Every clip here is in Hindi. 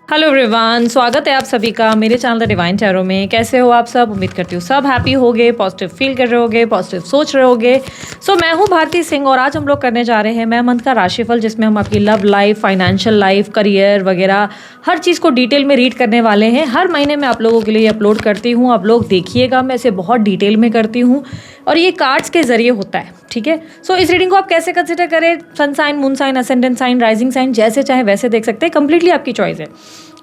हेलो एवरीवन, स्वागत है आप सभी का मेरे चैनल द डिवाइन टैरो में। कैसे हो आप सब? उम्मीद करती हूँ सब हैप्पी होगे, पॉजिटिव फील कर रहे होगे, पॉजिटिव सोच रहे होगे। सो मैं हूँ भारती सिंह और आज हम लोग करने जा रहे हैं मैं मंथ का राशिफल, जिसमें हम आपकी love life, financial life, career वगैरह हर चीज़ को डिटेल में रीड करने वाले हैं। हर महीने मैं आप लोगों के लिए अपलोड करती हूँ, आप लोग देखिएगा, मैं इसे बहुत डिटेल में करती हूँ और ये कार्ड्स के जरिए होता है। ठीक है, सो इस रीडिंग को आप कैसे कंसिडर करें, sun sign, moon sign, ascendant sign, rising sign, जैसे चाहे वैसे देख सकते हैं, कंप्लीटली आपकी चॉइस है।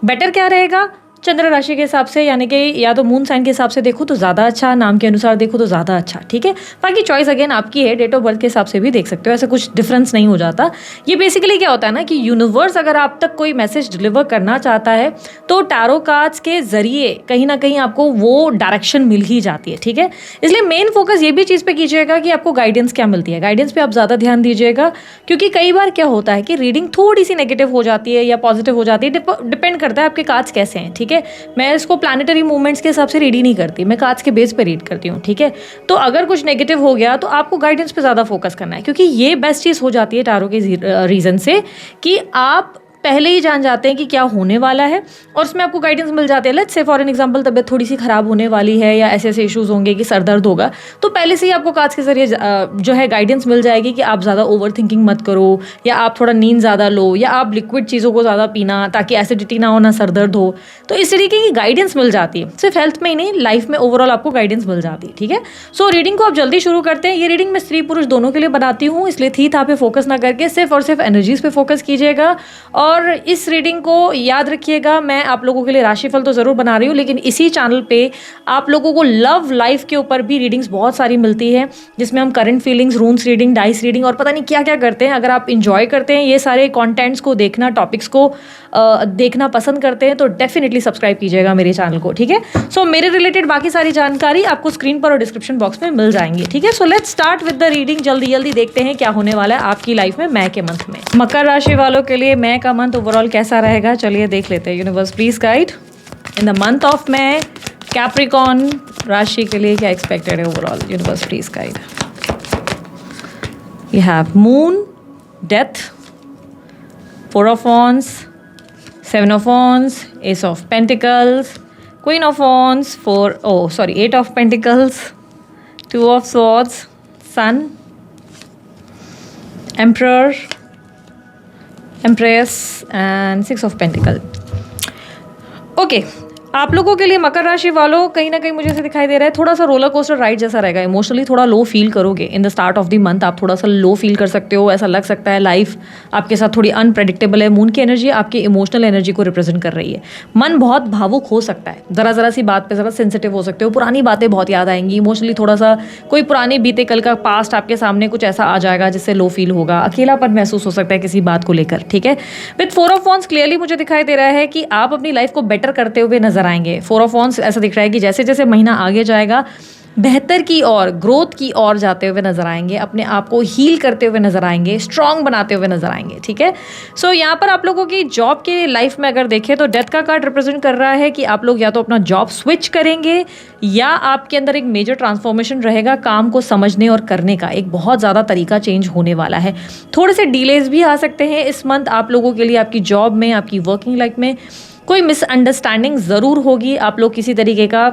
बेटर क्या रहेगा, चंद्र राशि के हिसाब से, यानी कि या तो मून साइन के हिसाब से देखो तो ज़्यादा अच्छा, नाम के अनुसार देखो तो ज़्यादा अच्छा। ठीक है, बाकी चॉइस अगेन आपकी है, डेट ऑफ बर्थ के हिसाब से भी देख सकते हो, ऐसा कुछ डिफरेंस नहीं हो जाता। ये बेसिकली क्या होता है ना कि यूनिवर्स अगर आप तक कोई मैसेज डिलीवर करना चाहता है तो टैरो कार्ड्स के जरिए कहीं ना कहीं आपको वो डायरेक्शन मिल ही जाती है। ठीक है, इसलिए मेन फोकस ये भी चीज़ पे कीजिएगा कि आपको गाइडेंस क्या मिलती है, गाइडेंस पे आप ज़्यादा ध्यान दीजिएगा, क्योंकि कई बार क्या होता है कि रीडिंग थोड़ी सी नेगेटिव हो जाती है या पॉजिटिव हो जाती है, डिपेंड करता है आपके कार्ड्स कैसे हैं। ठीक है, मैं इसको प्लैनेटरी मूवमेंट्स के हिसाब से रीड ही नहीं करती, मैं कार्ड्स के बेस पे रीड करती हूँ। ठीक है, तो अगर कुछ नेगेटिव हो गया तो आपको गाइडेंस पे ज़्यादा फोकस करना है, क्योंकि ये बेस्ट चीज़ हो जाती है टैरो के रीज़न से कि आप पहले ही जान जाते हैं कि क्या होने वाला है और उसमें आपको गाइडेंस मिल जाती है। Let's say for an example तबीयत थोड़ी सी ख़राब होने वाली है या ऐसे ऐसे इश्यूज़ होंगे कि सर दर्द होगा, तो पहले से ही आपको कार्ड्स के जरिए जो है गाइडेंस मिल जाएगी कि आप ज़्यादा ओवर थिंकिंग मत करो, या आप थोड़ा नींद ज़्यादा लो, या आप लिक्विड चीज़ों को ज़्यादा पीना ताकि एसिडिटी ना हो, ना सर दर्द हो। तो इस तरीके की गाइडेंस मिल जाती है, सिर्फ हेल्थ में ही नहीं, लाइफ में ओवरऑल आपको गाइडेंस मिल जाती है। ठीक है, सो रीडिंग को आप जल्दी शुरू करते हैं। ये रीडिंग मैं स्त्री पुरुष दोनों के लिए बनाती हूँ, इसलिए थी था पे फोकस ना करके सिर्फ और सिर्फ एनर्जीज पे फोकस कीजिएगा। और इस रीडिंग को याद रखिएगा, मैं आप लोगों के लिए राशिफल तो जरूर बना रही हूँ, लेकिन इसी चैनल पे आप लोगों को लव लाइफ के ऊपर भी रीडिंग्स बहुत सारी मिलती है, जिसमें हम current feelings, रून्स reading, dice reading और पता नहीं क्या क्या करते हैं। अगर आप इंजॉय करते हैं ये सारे कंटेंट्स को देखना, टॉपिक्स को देखना पसंद करते हैं, तो डेफिनेटली सब्सक्राइब कीजिएगा मेरे चैनल को। ठीक है, सो मेरे रिलेटेड बाकी सारी जानकारी आपको स्क्रीन पर और डिस्क्रिप्शन बॉक्स में मिल जाएंगी। ठीक है, so let's start with the reading. जल्दी जल्दी देखते हैं क्या होने वाला है आपकी लाइफ में मई के मंथ में। मकर राशि वालों के लिए मई का मंथ ओवरऑल कैसा रहेगा, चलिए देख लेते हैं। Universe please guide in the month of May, Capricorn राशि के लिए क्या एक्सपेक्टेड है overall. Universe please guide. You have moon, death, 4 of wands, 7 of wands, ace of pentacles, queen of wands, 8 of pentacles, 2 of swords, sun, emperor, empress and 6 of pentacles. Okay, आप लोगों के लिए मकर राशि वालों कहीं ना कहीं मुझे ऐसे दिखाई दे रहा है थोड़ा सा रोलर कोस्टर राइड जैसा रहेगा। इमोशनली थोड़ा लो फील करोगे in the start of the month, आप थोड़ा सा लो फील कर सकते हो, ऐसा लग सकता है लाइफ आपके साथ थोड़ी अनप्रेडिक्टेबल है। मून की एनर्जी आपकी इमोशनल एनर्जी को रिप्रेजेंट कर रही है। मन बहुत भावुक हो सकता है, ज़रा सी बात पे ज़रा सेंसिटिव हो सकते हो, पुरानी बातें बहुत याद आएंगी, इमोशनली थोड़ा सा कोई पुरानी बीते कल का पास्ट आपके सामने कुछ ऐसा आ जाएगा जिससे लो फील होगा, अकेलापन महसूस हो सकता है किसी बात को लेकर। ठीक है, विद 4 of wands क्लियरली मुझे दिखाई दे रहा है कि आप अपनी लाइफ को बेटर करते हुए नजर आएंगे। 4 of wands ऐसा दिख रहा है कि जैसे जैसे महीना आगे जाएगा बेहतर की ओर, ग्रोथ की ओर जाते हुए नजर आएंगे, अपने आप को हील करते हुए नजर आएंगे, स्ट्रांग बनाते हुए नजर आएंगे। ठीक है, सो यहाँ पर आप लोगों की जॉब के लाइफ में अगर देखें तो डेथ का कार्ड रिप्रेजेंट कर रहा है कि आप लोग या तो अपना जॉब स्विच करेंगे या आपके अंदर एक मेजर ट्रांसफॉर्मेशन रहेगा। काम को समझने और करने का एक बहुत ज़्यादा तरीका चेंज होने वाला है। थोड़े से डिलेज भी आ सकते हैं इस मंथ आप लोगों के लिए, आपकी जॉब में, आपकी वर्किंग लाइफ में कोई मिसअंडरस्टैंडिंग ज़रूर होगी। आप लोग किसी तरीके का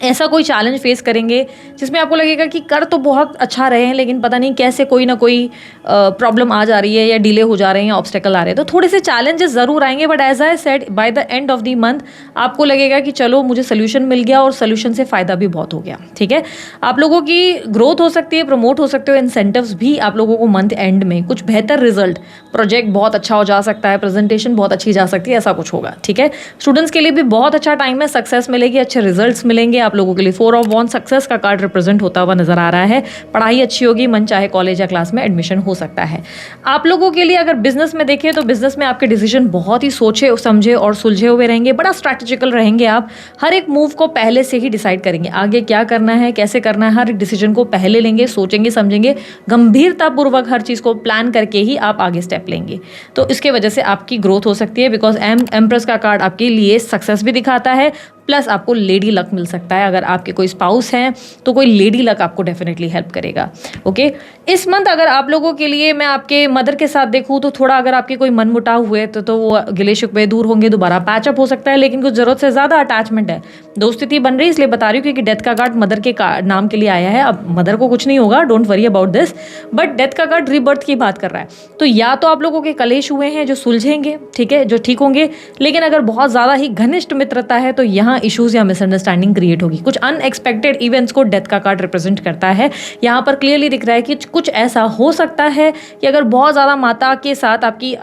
ऐसा कोई चैलेंज फेस करेंगे जिसमें आपको लगेगा कि कर तो बहुत अच्छा रहे हैं, लेकिन पता नहीं कैसे कोई ना कोई प्रॉब्लम आ जा रही है या डिले हो जा रहे हैं या ऑब्स्टेकल आ रहे हैं, तो थोड़े से चैलेंजेस ज़रूर आएंगे। But as I said by the end of the month आपको लगेगा कि चलो मुझे सोल्यूशन मिल गया और सोल्यूशन से फ़ायदा भी बहुत हो गया। ठीक है, आप लोगों की ग्रोथ हो सकती है, प्रमोट हो सकते हो, इंसेंटिव्स भी आप लोगों को मंथ एंड में कुछ बेहतर रिजल्ट, प्रोजेक्ट बहुत अच्छा हो जा सकता है, प्रेजेंटेशन बहुत अच्छी जा सकती है, ऐसा कुछ होगा। ठीक है, स्टूडेंट्स के लिए भी बहुत अच्छा टाइम है, सक्सेस मिलेगी, अच्छे रिजल्ट्स मिलेंगे आप लोगों के लिए। 4 of wands सक्सेस का कार्ड रिप्रेजेंट होता हुआ नजर आ रहा है। पढ़ाई अच्छी होगी, मन चाहे कॉलेज या क्लास में एडमिशन हो सकता है। आप लोगों के लिए अगर बिजनेस में देखें तो बिजनेस में आपके डिसीजन बहुत ही सोचे समझे और सुलझे हुए रहेंगे, बड़ा स्ट्रैटेजिकल रहेंगे। आप हर एक मूव को पहले से ही डिसाइड करेंगे, आगे क्या करना है, कैसे करना है, हर एक डिसीजन को पहले लेंगे, सोचेंगे, समझेंगे, गंभीरतापूर्वक हर चीज़ को प्लान करके ही आप आगे स्टेप लेंगे। तो इसके वजह से आपकी ग्रोथ हो सकती है, बिकॉज एम्प्रेस का कार्ड आपके लिए सक्सेस भी दिखाता है, प्लस आपको लेडी लक मिल सकता है। अगर आपके कोई स्पाउस हैं तो कोई लेडी लक आपको डेफिनेटली हेल्प करेगा। ओके, इस मंथ अगर आप लोगों के लिए मैं आपके मदर के साथ देखूँ तो थोड़ा अगर आपके कोई मनमुटाव हुए तो वो गिले शिकवे दूर होंगे, दोबारा पैचअप हो सकता है, लेकिन कुछ ज़रूरत से ज़्यादा अटैचमेंट है, दोस्ती बन रही है, इसलिए बता रही हूँ क्योंकि डेथ का कार्ड मदर के नाम के लिए आया है। अब मदर को कुछ नहीं होगा, don't worry about this, but death का कार्ड रीबर्थ की बात कर रहा है। तो या तो आप लोगों के कलेश हुए हैं जो सुलझेंगे, ठीक है, जो ठीक होंगे, लेकिन अगर बहुत ज़्यादा ही घनिष्ठ मित्रता है तो यहाँ इश्यूज या मिसअंडरस्टैंडिंग क्रिएट होगी। कुछ अनएक्सपेक्टेड इवेंट्स को डेथ का कार्ड रिप्रेजेंट करता है। यहाँ पर क्लियरली दिख रहा है कि कुछ ऐसा हो सकता है कि अगर बहुत ज़्यादा माता के साथ आपकी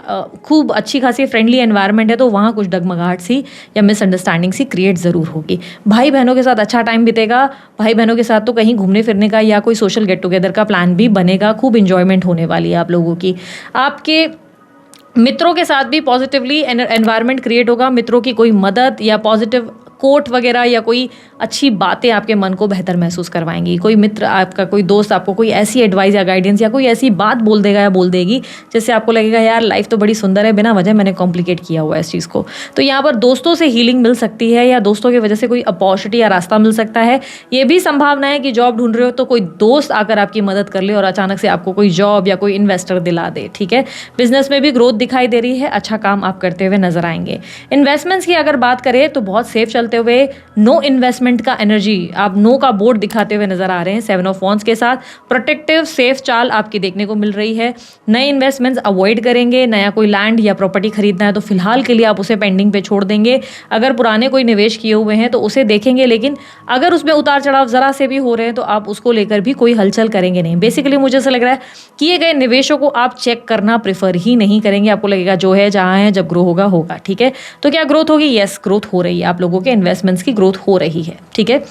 खूब अच्छी खासी फ्रेंडली एनवायरनमेंट है तो वहाँ कुछ डगमगाहट सी या मिसअंडरस्टैंडिंग सी क्रिएट ज़रूर होगी। भाई बहनों के साथ अच्छा टाइम बीतेगा, भाई बहनों के साथ तो कहीं घूमने फिरने का या कोई सोशल गेट टुगेदर का प्लान भी बनेगा, खूब इंजॉयमेंट होने वाली है आप लोगों की। आपके मित्रों के साथ भी पॉजिटिवली एनवायरनमेंट क्रिएट होगा, मित्रों की कोई मदद या पॉजिटिव कोट वगैरह या कोई अच्छी बातें आपके मन को बेहतर महसूस करवाएंगी। कोई मित्र आपका, कोई दोस्त आपको कोई ऐसी एडवाइस या गाइडेंस या कोई ऐसी बात बोल देगा या बोल देगी जिससे आपको लगेगा यार लाइफ तो बड़ी सुंदर है, बिना वजह मैंने कॉम्प्लिकेट किया हुआ है इस चीज़ को। तो यहाँ पर दोस्तों से हीलिंग मिल सकती है या दोस्तों की वजह से कोई अपॉर्चुनिटी या रास्ता मिल सकता है। ये भी संभावना है कि जॉब ढूंढ रहे हो तो कोई दोस्त आकर आपकी मदद कर ले और अचानक से आपको कोई जॉब या कोई इन्वेस्टर दिला दे, ठीक है। बिजनेस में भी ग्रोथ दिखाई दे रही है, अच्छा काम आप करते हुए नजर आएंगे। इन्वेस्टमेंट्स की अगर बात करें तो बहुत सेफ चलते हुए, नो इन्वेस्टमेंट का एनर्जी, आप नो का बोर्ड दिखाते हुए नजर आ रहे हैं 7 ऑफ वॉन्ड्स के साथ। प्रोटेक्टिव सेफ चाल आपकी देखने को मिल रही है। नए इन्वेस्टमेंट्स अवॉइड करेंगे, नया कोई लैंड या प्रॉपर्टी खरीदना है तो फिलहाल के लिए आप उसे पेंडिंग पे छोड़ देंगे। अगर पुराने कोई निवेश किए हुए हैं तो उसे देखेंगे, लेकिन अगर उसमें उतार चढ़ाव जरा से भी हो रहे हैं तो आप उसको लेकर भी कोई हलचल करेंगे नहीं। बेसिकली मुझे ऐसा लग रहा है किए गए निवेशों को आप चेक करना प्रेफर ही नहीं करेंगे। आपको लगेगा जो है जहां है, जब ग्रो होगा होगा, ठीक है। तो क्या ग्रोथ होगी? यस, ग्रोथ हो रही है, आप लोगों के इन्वेस्टमेंट्स की ग्रोथ हो रही है, ठीक है।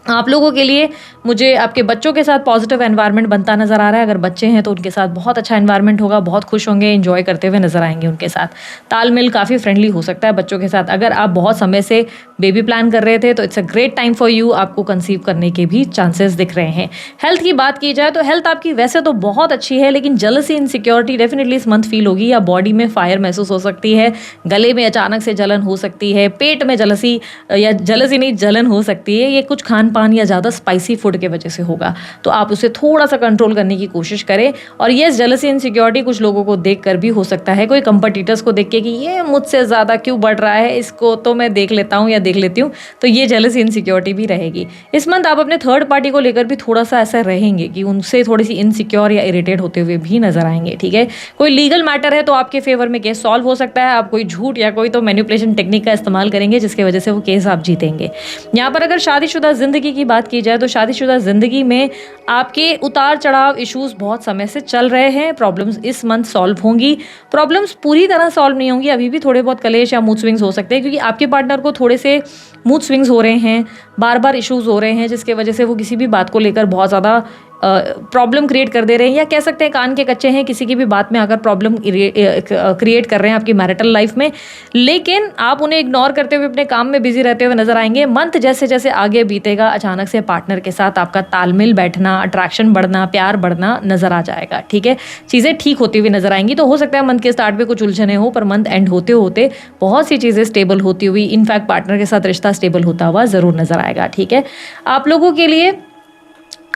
आप लोगों के लिए मुझे आपके बच्चों के साथ पॉजिटिव एनवायरनमेंट बनता नजर आ रहा है। अगर बच्चे हैं तो उनके साथ बहुत अच्छा एनवायरनमेंट होगा, बहुत खुश होंगे, एंजॉय करते हुए नजर आएंगे। उनके साथ तालमेल काफ़ी फ्रेंडली हो सकता है बच्चों के साथ। अगर आप बहुत समय से बेबी प्लान कर रहे थे तो it's a great time for you, आपको कंसीव करने के भी चांसेस दिख रहे हैं। हेल्थ की बात की जाए तो हेल्थ आपकी वैसे तो बहुत अच्छी है, लेकिन जेलसी इनसिक्योरिटी डेफिनेटली इस मंथ फील होगी, या बॉडी में फायर महसूस हो सकती है, गले में अचानक से जलन हो सकती है, पेट में जलसी या जलसी नहीं जलन हो सकती है। ये कुछ खान पान या ज़्यादा स्पाइसी फूड की वजह से होगा, तो आप उसे थोड़ा सा कंट्रोल करने की कोशिश करें। और ये जेलसी इनसिक्योरिटी कुछ लोगों को देखकर भी हो सकता है, कोई कंपटीटर्स को देख के कि ये मुझसे ज़्यादा क्यों बढ़ रहा है, इसको तो मैं देख लेता हूँ या देख लेती हूँ, तो ये जेलसी इनसिक्योरिटी भी रहेगी। इस मंथ आप अपने थर्ड पार्टी को लेकर भी थोड़ा सा ऐसा रहेंगे कि उनसे थोड़ी सी इनसिक्योर या इरिटेट होते हुए भी नजर आएंगे, ठीक है। कोई लीगल मैटर है तो आपके फेवर में केस सॉल्व हो सकता है। आप कोई झूठ या कोई तो मैनिपुलेशन टेक्निक का इस्तेमाल करेंगे जिसकी वजह से वो केस आप जीतेंगे। यहाँ पर अगर शादीशुदा जिंदगी की बात की जाए तो शादीशुदा जिंदगी में आपके उतार चढ़ाव इश्यूज बहुत समय से चल रहे हैं। प्रॉब्लम्स इस मंथ सॉल्व होंगी। प्रॉब्लम्स पूरी तरह सॉल्व नहीं होंगी, अभी भी थोड़े बहुत कलेश या मूड स्विंग्स हो सकते हैं, क्योंकि आपके पार्टनर को थोड़े से मूड स्विंग्स हो रहे हैं, बार बार इश्यूज हो रहे हैं, जिसके वजह से वो किसी भी बात को लेकर बहुत ज़्यादा प्रॉब्लम क्रिएट कर दे रहे हैं, या कह सकते हैं कान के कच्चे हैं, किसी की भी बात में आकर प्रॉब्लम क्रिएट कर रहे हैं आपकी मैरिटल लाइफ में। लेकिन आप उन्हें इग्नोर करते हुए अपने काम में बिजी रहते हुए नजर आएंगे। मंथ जैसे जैसे आगे बीतेगा अचानक से पार्टनर के साथ आपका तालमेल बैठना, अट्रैक्शन बढ़ना, प्यार बढ़ना नजर आ जाएगा, ठीक है। चीज़ें ठीक होती हुई नजर आएंगी। तो हो सकता है मंथ के स्टार्ट में कुछ उलझने हो, पर मंथ एंड होते होते बहुत सी चीज़ें स्टेबल होती हुई, इनफैक्ट पार्टनर के साथ रिश्ता स्टेबल होता हुआ ज़रूर नजर आएगा, ठीक है। आप लोगों के लिए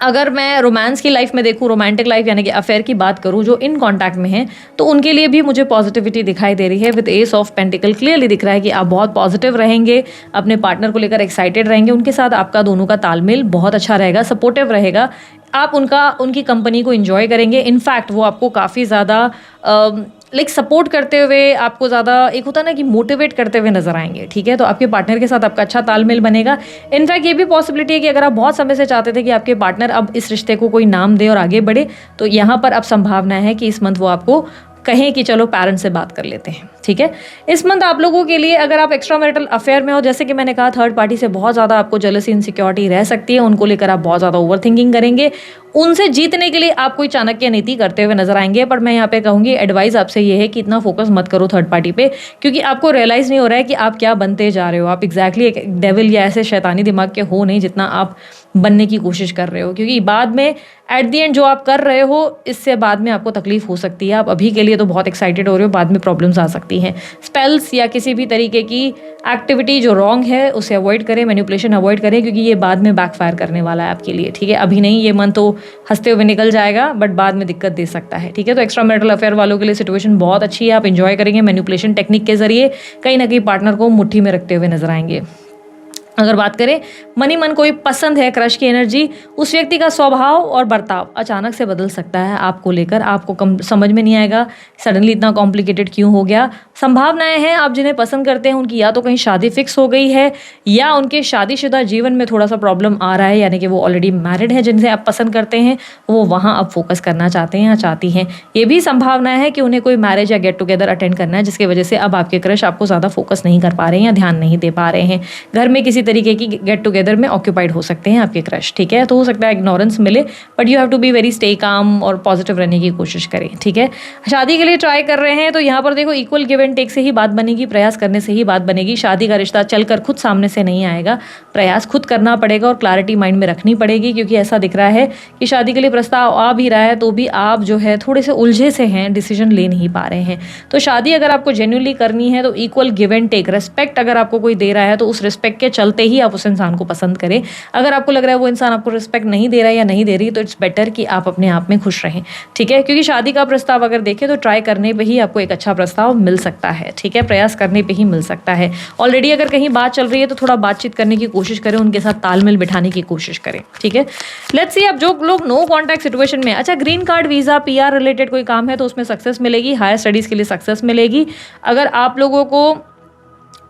अगर मैं रोमांस की लाइफ में देखूँ, रोमांटिक लाइफ यानी कि अफेयर की बात करूँ, जो इन कांटेक्ट में हैं, तो उनके लिए भी मुझे पॉजिटिविटी दिखाई दे रही है। With S of pentacle clearly दिख रहा है कि आप बहुत पॉजिटिव रहेंगे, अपने पार्टनर को लेकर एक्साइटेड रहेंगे, उनके साथ आपका दोनों का तालमेल बहुत अच्छा रहेगा, सपोर्टिव रहेगा। आप उनकी कंपनी को एंजॉय करेंगे। इनफैक्ट वो आपको काफ़ी ज़्यादा सपोर्ट करते हुए, आपको ज़्यादा एक होता है ना कि मोटिवेट करते हुए नजर आएंगे, ठीक है। तो आपके पार्टनर के साथ आपका अच्छा तालमेल बनेगा। इनफैक्ट ये भी पॉसिबिलिटी है कि अगर आप बहुत समय से चाहते थे कि आपके पार्टनर अब इस रिश्ते को कोई नाम दे और आगे बढ़े, तो यहाँ पर अब संभावना है कि इस मंथ वो आपको कहें कि चलो पेरेंट्स से बात कर लेते हैं, ठीक है। इस मंथ आप लोगों के लिए अगर आप एक्स्ट्रा मैरिटल अफेयर में हो, जैसे कि मैंने कहा, थर्ड पार्टी से बहुत ज़्यादा आपको जेलसी इनसिक्योरिटी रह सकती है, उनको लेकर आप बहुत ज़्यादा ओवर थिंकिंग करेंगे, उनसे जीतने के लिए आप कोई चाणक्य नीति करते हुए नजर आएंगे। पर मैं यहाँ पे कहूँगी एडवाइस आपसे ये है कि इतना फोकस मत करो थर्ड पार्टी पे, क्योंकि आपको रियलाइज़ नहीं हो रहा है कि आप क्या बनते जा रहे हो। आप एग्जैक्टली एक डेविल या ऐसे शैतानी दिमाग के हो नहीं जितना आप बनने की कोशिश कर रहे हो, क्योंकि बाद में एट द एंड जो आप कर रहे हो इससे बाद में आपको तकलीफ हो सकती है। आप अभी के लिए तो बहुत एक्साइटेड हो रहे हो, बाद में प्रॉब्लम्स आ सकती हैं। स्पेल्स या किसी भी तरीके की एक्टिविटी जो रॉन्ग है उसे अवॉइड करें, मैनिपुलेशन अवॉइड करें, क्योंकि ये बाद में बैकफायर करने वाला है आपके लिए। ठीक है, अभी नहीं, ये मन तो हंसते हुए निकल जाएगा बट बाद में दिक्कत दे सकता है। ठीक है, तो एक्स्ट्रा मैरिटल अफेयर वालों के लिए सिचुएशन बहुत अच्छी है, आप इंजॉय करेंगे। मैनिपुलेशन टेक्निक के जरिए कहीं ना कहीं पार्टनर को मुट्ठी में रखते हुए नजर आएंगे। अगर बात करें मन ही मन कोई पसंद है, क्रश की एनर्जी, उस व्यक्ति का स्वभाव और बर्ताव अचानक से बदल सकता है आपको लेकर। आपको समझ में नहीं आएगा सडनली इतना कॉम्प्लिकेटेड क्यों हो गया। संभावनाएं हैं आप जिन्हें पसंद करते हैं उनकी या तो कहीं शादी फिक्स हो गई है या उनके शादीशुदा जीवन में थोड़ा सा प्रॉब्लम आ रहा है, यानी कि वो ऑलरेडी मैरिड है जिनसे आप पसंद करते हैं, वो वहाँ अब फोकस करना चाहते हैं या चाहती हैं। ये भी संभावना है कि उन्हें कोई मैरिज या गेट टुगेदर अटेंड करना है, जिसकी वजह से अब आपके क्रश आपको ज़्यादा फोकस नहीं कर पा रहे हैं या ध्यान नहीं दे पा रहे हैं। घर में किसी तरीके की गेट टुगेदर में ऑक्यूपाइड हो सकते हैं आपके क्रश। ठीक है, तो हो सकता है इग्नोरेंस मिले, but you have to be very stay calm और पॉजिटिव रहने की कोशिश करें। ठीक है, शादी के लिए ट्राई कर रहे हैं तो यहाँ पर देखो इक्वल गिव एंड टेक से ही बात बनेगी, प्रयास करने से ही बात बनेगी। शादी का रिश्ता चलकर खुद सामने से नहीं आएगा, प्रयास खुद करना पड़ेगा और क्लैरिटी माइंड में रखनी पड़ेगी, क्योंकि ऐसा दिख रहा है कि शादी के लिए प्रस्ताव आ भी रहा है तो भी आप जो है थोड़े से उलझे से हैं, डिसीजन ले नहीं पा रहे हैं। तो शादी अगर आपको जेन्युइनली करनी है तो equal give and take, respect अगर आपको कोई दे रहा है तो उस रिस्पेक्ट के चलते ही आप उस इंसान को पसंद करें। अगर आपको लग रहा है वो इंसान आपको रिस्पेक्ट नहीं दे रहा है या नहीं दे रही तो इट्स बेटर कि आप अपने आप में खुश रहें। ठीक है, क्योंकि शादी का प्रस्ताव अगर देखें तो ट्राई करने पे ही आपको एक अच्छा प्रस्ताव मिल सकता है। ठीक है, प्रयास करने पे ही मिल सकता है। ऑलरेडी अगर कहीं बात चल रही है तो थोड़ा बातचीत करने की कोशिश करें, उनके साथ तालमेल बिठाने की कोशिश करें। ठीक है, लेट्स सी अब जो लोग नो कॉन्टैक्ट सिचुएशन में, अच्छा green card, visa, PR related कोई काम है तो उसमें सक्सेस मिलेगी, हायर स्टडीज़ के लिए सक्सेस मिलेगी। अगर आप लोगों को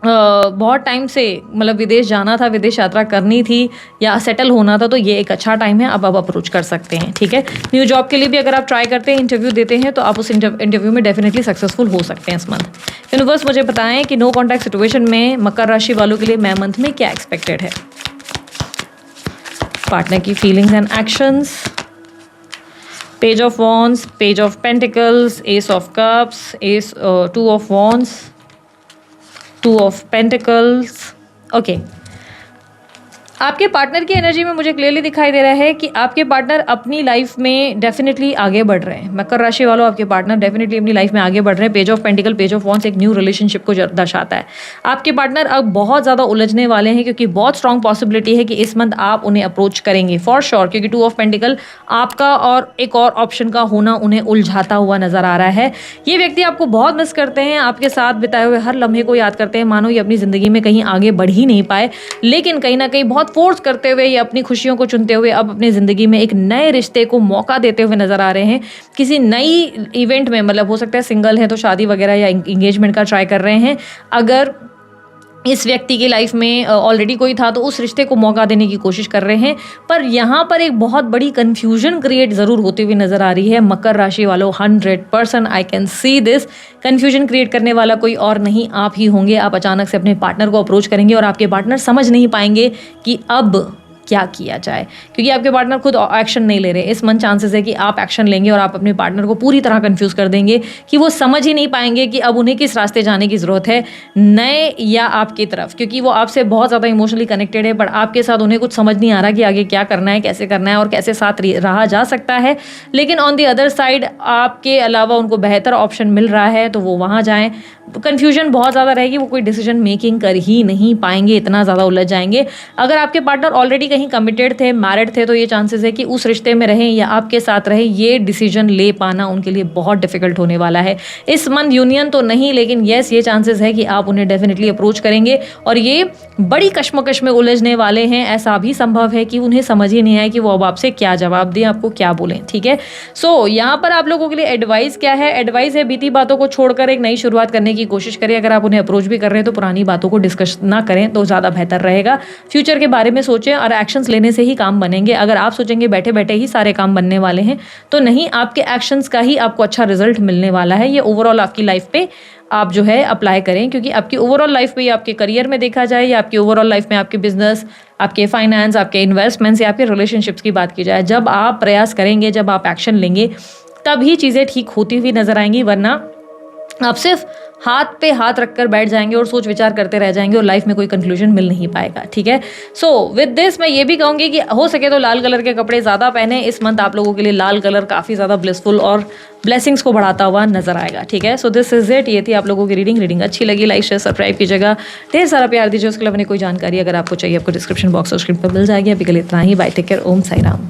बहुत टाइम से मतलब विदेश जाना था, विदेश यात्रा करनी थी या सेटल होना था तो ये एक अच्छा टाइम है, अब आप अप्रोच कर सकते हैं। ठीक है, न्यू जॉब के लिए भी अगर आप ट्राई करते हैं, इंटरव्यू देते हैं तो आप उस इंटरव्यू में डेफिनेटली सक्सेसफुल हो सकते हैं इस मंथ। यूनिवर्स मुझे बताएं कि नो कॉन्टैक्ट सिचुएशन में मकर राशि वालों के लिए मई मंथ में क्या एक्सपेक्टेड है। पार्टनर की feelings and actions, page of wands, page of pentacles, S of cups, two of wands, two of pentacles. Okay, आपके पार्टनर की एनर्जी में मुझे क्लियरली दिखाई दे रहा है कि आपके पार्टनर अपनी लाइफ में डेफिनेटली आगे बढ़ रहे हैं। मकर राशि वालों, आपके पार्टनर डेफिनेटली अपनी लाइफ में आगे बढ़ रहे हैं। Page of pentacle, page of wands एक न्यू रिलेशनशिप को दर्शाता है। आपके पार्टनर अब बहुत ज़्यादा उलझने वाले हैं, क्योंकि बहुत स्ट्रॉन्ग पॉसिबिलिटी है कि इस मंथ आप उन्हें अप्रोच करेंगे फॉर श्योर, क्योंकि टू ऑफ पेंटिकल आपका और एक और ऑप्शन का होना उन्हें उलझाता हुआ नजर आ रहा है। ये व्यक्ति आपको बहुत मिस करते हैं, आपके साथ बिताए हुए हर लम्हे को याद करते हैं, मानो ये अपनी ज़िंदगी में कहीं आगे बढ़ ही नहीं पाए, लेकिन कहीं ना कहीं बहुत फोर्स करते हुए या अपनी खुशियों को चुनते हुए अब अपनी ज़िंदगी में एक नए रिश्ते को मौका देते हुए नज़र आ रहे हैं। किसी नई इवेंट में, मतलब हो सकता है सिंगल है तो शादी वगैरह या इंगेजमेंट का ट्राई कर रहे हैं। अगर इस व्यक्ति की लाइफ में ऑलरेडी कोई था तो उस रिश्ते को मौका देने की कोशिश कर रहे हैं, पर यहाँ पर एक बहुत बड़ी कन्फ्यूजन क्रिएट ज़रूर होती हुई नज़र आ रही है। मकर राशि वालों 100% I can see this, confusion create करने वाला कोई और नहीं आप ही होंगे। आप अचानक से अपने पार्टनर को अप्रोच करेंगे और आपके पार्टनर समझ नहीं पाएंगे कि अब क्या किया जाए, क्योंकि आपके पार्टनर खुद एक्शन नहीं ले रहे। इस मंथ चांसेस है कि आप एक्शन लेंगे और आप अपने पार्टनर को पूरी तरह कंफ्यूज कर देंगे कि वो समझ ही नहीं पाएंगे कि अब उन्हें किस रास्ते जाने की ज़रूरत है, नए या आपकी तरफ, क्योंकि वो आपसे बहुत ज़्यादा इमोशनली कनेक्टेड है, बट आपके साथ उन्हें कुछ समझ नहीं आ रहा कि आगे क्या करना है, कैसे करना है और कैसे साथ रहा जा सकता है। लेकिन ऑन दी अदर साइड आपके अलावा उनको बेहतर ऑप्शन मिल रहा है तो वो वहाँ जाएँ। कन्फ्यूजन बहुत ज़्यादा रहेगी, वो कोई डिसीजन मेकिंग कर ही नहीं पाएंगे, इतना ज़्यादा उलझ जाएंगे। अगर आपके पार्टनर ऑलरेडी कहीं कमिटेड थे, मैरिड थे, तो ये चांसेस है कि उस रिश्ते में रहें या आपके साथ रहें, ये डिसीजन ले पाना उनके लिए बहुत डिफिकल्ट होने वाला है। इस मंथ यूनियन तो नहीं, लेकिन येस ये चांसेस है कि आप उन्हें डेफिनेटली अप्रोच करेंगे और ये बड़ी कश्मकश में उलझने वाले हैं। ऐसा भी संभव है कि उन्हें समझ ही नहीं आए कि वो अब आपसे क्या जवाब दें, आपको क्या बोलें। ठीक है, सो यहाँ पर आप लोगों के लिए एडवाइस क्या है? एडवाइस है बीती बातों को छोड़कर एक नई शुरुआत करने की कोशिश करें। अगर आप उन्हें अप्रोच भी कर रहे हैं तो पुरानी बातों को डिस्कस ना करें तो ज़्यादा बेहतर रहेगा। फ्यूचर के बारे में सोचें और एक्शंस लेने से ही काम बनेंगे। अगर आप सोचेंगे बैठे बैठे ही सारे काम बनने वाले हैं तो नहीं, आपके एक्शंस का ही आपको अच्छा रिजल्ट मिलने वाला है। ये ओवरऑल आपकी लाइफ पे आप जो है अप्लाई करें, क्योंकि आपकी ओवरऑल लाइफ में, या आपके करियर में देखा जाए, या आपकी ओवरऑल लाइफ में आपके बिजनेस, आपके फाइनेंस, आपके इन्वेस्टमेंट्स या आपके रिलेशनशिप्स की बात की जाए, जब आप प्रयास करेंगे, जब आप एक्शन लेंगे, तभी चीज़ें ठीक होती हुई नजर आएंगी। वरना आप सिर्फ हाथ पे हाथ रखकर बैठ जाएंगे और सोच विचार करते रह जाएंगे और लाइफ में कोई कंक्लूजन मिल नहीं पाएगा। ठीक है, सो विद दिस मैं ये भी कहूँगी कि हो सके तो लाल कलर के कपड़े ज़्यादा पहने। इस मंथ आप लोगों के लिए लाल कलर काफ़ी ज़्यादा ब्लिसफुल और ब्लेसिंग्स को बढ़ाता हुआ नजर आएगा। ठीक है, सो दिस इज इट। ये थी आप लोगों की रीडिंग अच्छी लगी लाइक शेयर सब्सक्राइब कीजिएगा, ढेर सारा प्यार दीजिए। उसके अलावा कोई जानकारी अगर आपको चाहिए, आपको डिस्क्रिप्शन बॉक्स और स्क्रीन पर मिल जाएगी। अभी के लिए इतना ही, बाय, टेक केयर, ओम साई राम।